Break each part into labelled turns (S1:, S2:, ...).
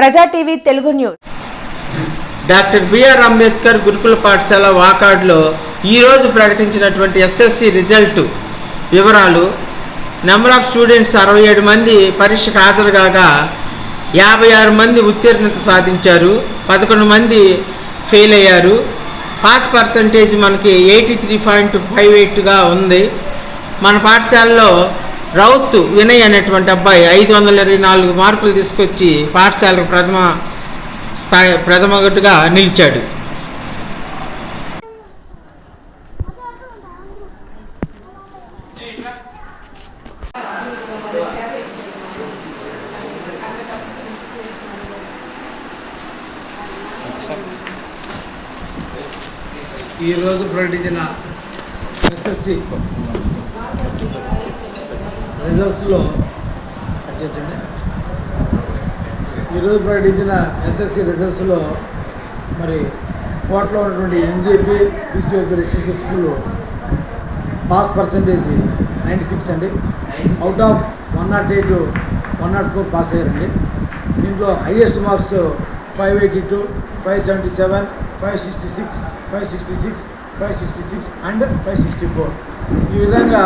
S1: ప్రజా TV Telugu news.
S2: Doctor BR Ambedkar గురుకుల పాఠశాల వాకాడ్లో ఈరోజు ప్రకటించినటువంటి ఎస్ఎస్సి రిజల్ట్ వివరాలు. నెంబర్ ఆఫ్ స్టూడెంట్స్ 67 మంది పరీక్షకు హాజరు కాగా 56 మంది ఉత్తీర్ణత సాధించారు, 11 మంది ఫెయిల్ అయ్యారు. పాస్ పర్సంటేజ్ మనకి 83.58గా ఉంది. మన పాఠశాలలో రౌత్ వినయ్ అనేటువంటి అబ్బాయి 524 మార్కులు తీసుకొచ్చి పాఠశాలకు ప్రథమగా నిలిచాడు.
S3: ఈరోజు ప్రకటించిన ఎస్ఎస్సి రిజల్ట్స్లో ఈరోజు ప్రకటించిన ఎస్ఎస్సి రిజల్ట్స్లో మరి కోట్లో ఉన్నటువంటి NJP BCOP residential school pass percentage 96 అండి. అవుట్ ఆఫ్ 108 104 పాస్ అయ్యారండి. దీంట్లో హైయెస్ట్ మార్క్స్ 582, 577, 566, 566, 566 అండ్ 564. ఈ విధంగా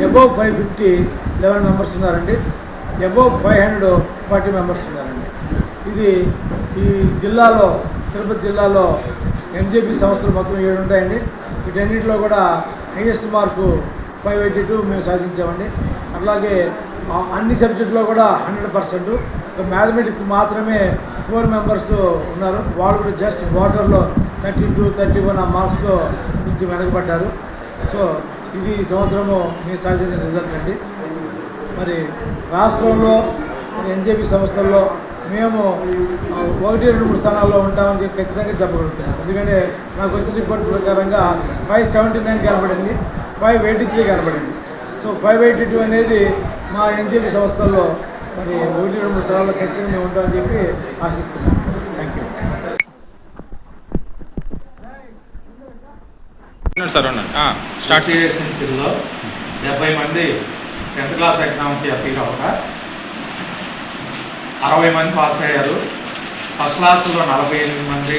S3: అబోవ్ 550 11 మెంబర్స్ ఉన్నారండి. అబోవ్ 540 మెంబర్స్ ఉన్నారండి. ఇది ఈ జిల్లాలో తిరుపతి జిల్లాలో ఎన్జేపీ సంస్థలు మొత్తం 7 ఉంటాయండి. వీటన్నిటిలో కూడా హైయెస్ట్ మార్కు 582 మేము సాధించామండి. అట్లాగే అన్ని సబ్జెక్టులో కూడా 100%. మ్యాథమెటిక్స్ మాత్రమే 4 మెంబర్స్ ఉన్నారు. వాళ్ళు కూడా జస్ట్ బార్డర్లో 32, 31 ఆ మార్క్స్తో నుంచి వెనకబడ్డారు. సో ఇది ఈ సంవత్సరము మేము సాధించిన రిజల్ట్ అండి. మరి రాష్ట్రంలో ఎన్జేపీ సంస్థల్లో మేము 1, 2, 3 స్థానాల్లో ఉంటామని ఖచ్చితంగా చెప్పగలుగుతున్నాం. ఎందుకంటే నాకు వచ్చిన రిపోర్ట్ ప్రకారంగా 579 కనబడింది, 583 కనబడింది. సో 582 అనేది మా ఎన్జేపీ సంస్థల్లో మరి 1, 2, 3 స్థానాల్లో ఖచ్చితంగా మేము ఉంటామని చెప్పి ఆశిస్తున్నాం. Thank you.
S4: సిఎస్ఎన్సీలో 70 మంది 10th క్లాస్ ఎగ్జామ్కి అపీల్ అవ్వగా 60 మంది పాస్ అయ్యారు. ఫస్ట్ క్లాస్లో 48 మంది,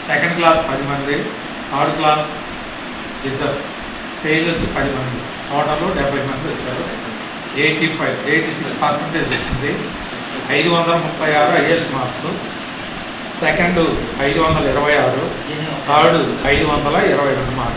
S4: సెకండ్ క్లాస్ 10 మంది, థర్డ్ క్లాస్ 2 ఫెయిల్ వచ్చి 10 మంది, టోటల్ 70 మంది వచ్చారు. 86% వచ్చింది. 536 highest marks, second 526, third 522 marks.